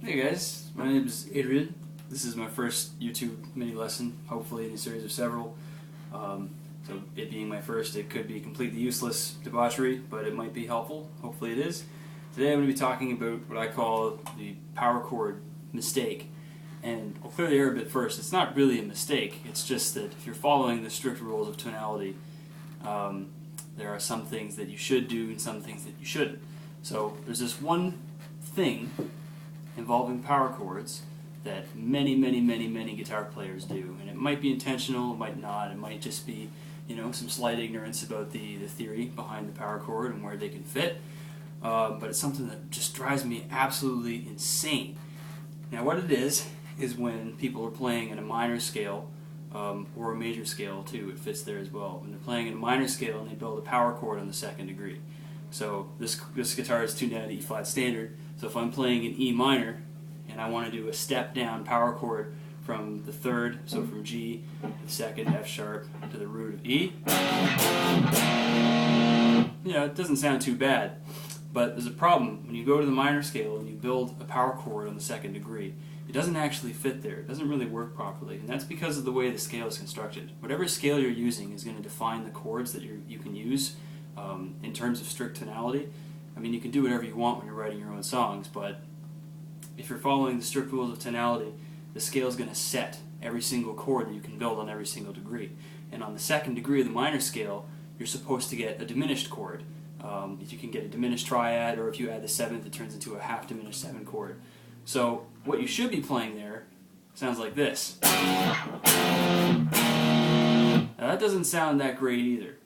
Hey guys, my name is Adrian. This is my first YouTube mini lesson, hopefully in a series of several. So it being my first, it could be completely useless debauchery, but it might be helpful. Hopefully it is. Today I'm going to be talking about what I call the power chord mistake. And I'll clear the air a bit first. It's not really a mistake. It's just that if you're following the strict rules of tonality, there are some things that you should do and some things that you shouldn't. So there's this one thing involving power chords that many guitar players do, and it might be intentional, it might not, it might just be, some slight ignorance about the theory behind the power chord and where they can fit, but it's something that just drives me absolutely insane. Now what it is when people are playing in a minor scale, or a major scale too, it fits there as well. When they're playing in a minor scale and they build a power chord on the second degree. So this guitar is tuned down to E flat standard, so if I'm playing in E minor and I want to do a step down power chord from the third, so from G to the second F sharp to the root of E, it doesn't sound too bad. But there's a problem. When you go to the minor scale and you build a power chord on the second degree, it doesn't actually fit there. It doesn't really work properly, and that's because of the way the scale is constructed. Whatever scale you're using is going to define the chords that you can use in terms of strict tonality. I mean, you can do whatever you want when you're writing your own songs, but if you're following the strict rules of tonality, the scale is going to set every single chord that you can build on every single degree. And on the second degree of the minor scale, you're supposed to get a diminished chord. If you can get a diminished triad, or if you add the seventh, it turns into a half diminished seventh chord. So what you should be playing there sounds like this. Now that doesn't sound that great either.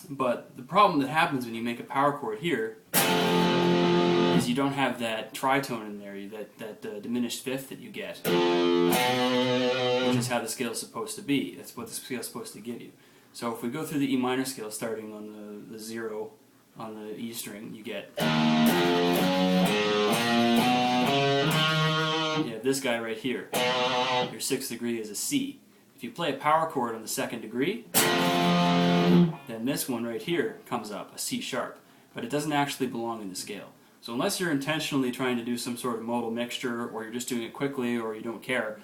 But the problem that happens when you make a power chord here is you don't have that tritone in there, that diminished fifth that you get, which is how the scale is supposed to be. That's what the scale is supposed to give you. So if we go through the E minor scale, starting on the 0 on the E string, you get this guy right here. Your sixth degree is a C. If you play a power chord on the second degree, then this one right here comes up, a C sharp, but it doesn't actually belong in the scale. So unless you're intentionally trying to do some sort of modal mixture, or you're just doing it quickly, or you don't care,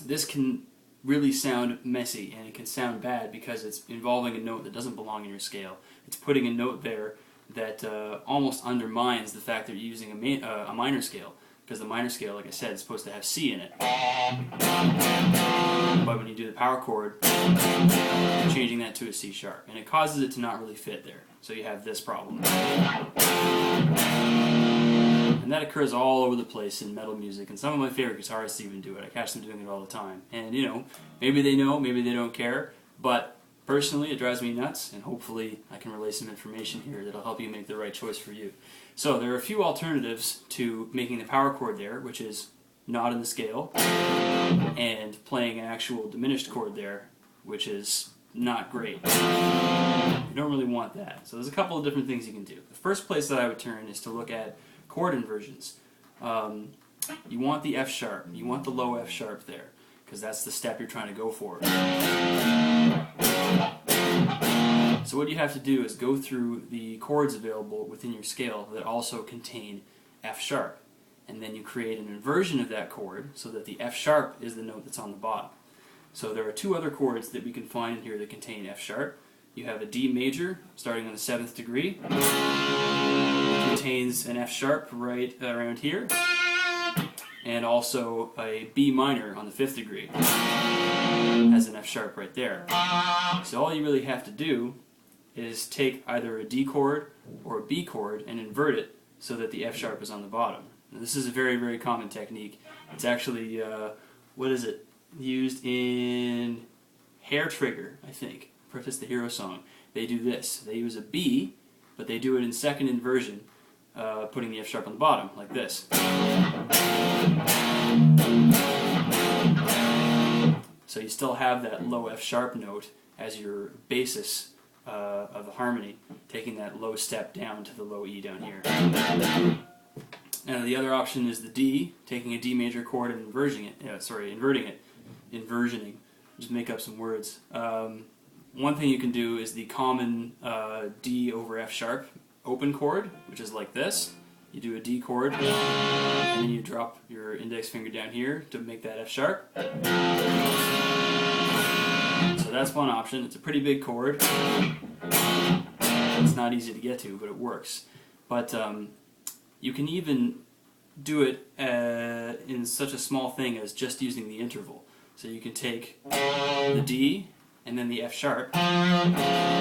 this can really sound messy, and it can sound bad because it's involving a note that doesn't belong in your scale. It's putting a note there that almost undermines the fact that you're using a minor scale, because the minor scale, like I said, is supposed to have C in it. But when you do the power chord, you're changing that to a C sharp, and it causes it to not really fit there. So you have this problem. And that occurs all over the place in metal music, and some of my favorite guitarists even do it. I catch them doing it all the time. And maybe they know, maybe they don't care, but personally it drives me nuts, and hopefully I can relay some information here that'll help you make the right choice for you. So there are a few alternatives to making the power chord there, which is not in the scale, and playing an actual diminished chord there, which is not great. You don't really want that. So there's a couple of different things you can do. The first place that I would turn is to look at chord inversions. You want the F sharp, you want the low F sharp there, because that's the step you're trying to go for. So what you have to do is go through the chords available within your scale that also contain F sharp, and then you create an inversion of that chord so that the F sharp is the note that's on the bottom. So there are two other chords that we can find in here that contain F sharp. You have a D major starting on the 7th degree. It contains an F sharp right around here, and also a B minor on the 5th degree has an F sharp right there. So all you really have to do is take either a D chord or a B chord and invert it so that the F sharp is on the bottom. Now, this is a very common technique. It's actually used in Hair Trigger, I think, Preface the Hero song. They do this. They use a B, but they do it in second inversion, putting the F sharp on the bottom, like this. So you still have that low F sharp note as your basis of the harmony, taking that low step down to the low E down here. Now the other option is the D, taking a D major chord and inverting it. Inversioning. Just make up some words. One thing you can do is the common D over F sharp open chord, which is like this. you do a D chord, and then you drop your index finger down here to make that F sharp. So that's one option. It's a pretty big chord. It's not easy to get to, but it works. But you can even do it in such a small thing as just using the interval. So you can take the D and then the F sharp,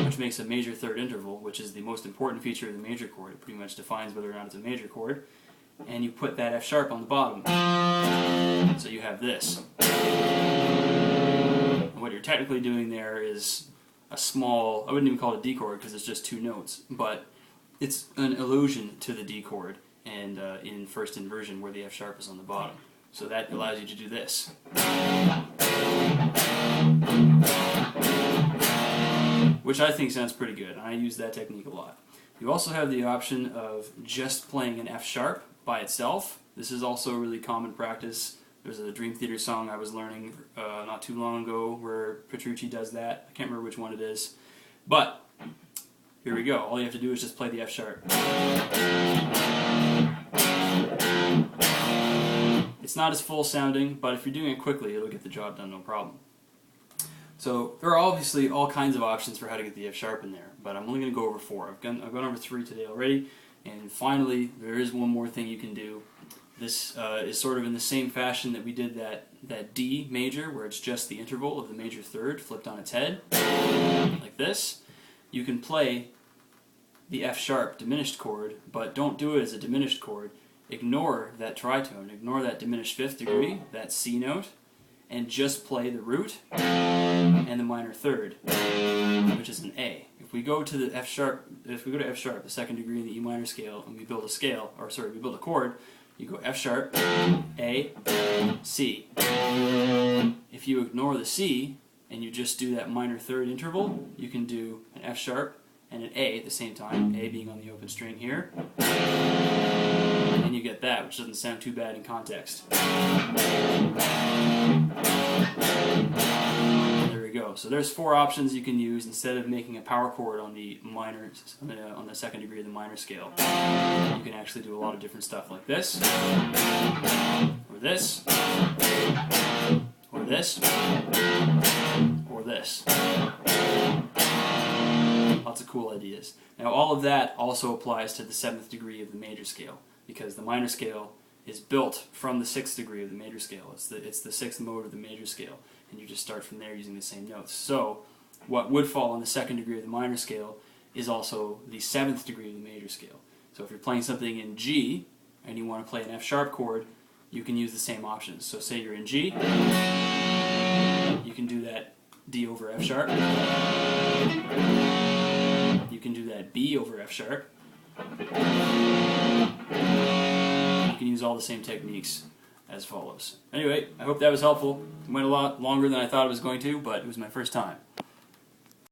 which makes a major third interval, which is the most important feature of the major chord. It pretty much defines whether or not it's a major chord. And you put that F sharp on the bottom. So you have this. And what you're technically doing there is a small, I wouldn't even call it a D chord because it's just two notes, but it's an allusion to the D chord, and in first inversion where the F sharp is on the bottom. So that allows you to do this. Which I think sounds pretty good, and I use that technique a lot. You also have the option of just playing an F sharp by itself. This is also a really common practice. There's a Dream Theater song I was learning not too long ago where Petrucci does that. I can't remember which one it is. But here we go. All you have to do is just play the F sharp. It's not as full sounding, but if you're doing it quickly, it'll get the job done no problem. So there are obviously all kinds of options for how to get the F sharp in there, but I'm only going to go over 4. I've gone over 3 today already, and finally there is one more thing you can do. This is sort of in the same fashion that we did that D major, where it's just the interval of the major third flipped on its head, like this. You can play the F sharp diminished chord, but don't do it as a diminished chord. Ignore that tritone, ignore that diminished 5th degree, that C note, and just play the root and the minor third, which is an A. If we go to the F sharp, the 2nd degree in the E minor scale, and we build a scale, or sorry, we build a chord, you go F sharp, A, C. If you ignore the C and you just do that minor third interval, you can do an F sharp and an A at the same time, A being on the open string here. And you get that, which doesn't sound too bad in context. There we go. So there's 4 options you can use instead of making a power chord on the minor, on the 2nd degree of the minor scale. You can actually do a lot of different stuff like this, or this, or this, or this. Lots of cool ideas. Now all of that also applies to the 7th degree of the major scale, because the minor scale is built from the 6th degree of the major scale. It's the 6th mode of the major scale, and you just start from there using the same notes. So what would fall on the 2nd degree of the minor scale is also the 7th degree of the major scale. So if you're playing something in G and you want to play an F sharp chord, you can use the same options. So say you're in G, you can do that D over F sharp. You can do that B over F sharp. You can use all the same techniques as follows. Anyway, I hope that was helpful. It went a lot longer than I thought it was going to, but it was my first time.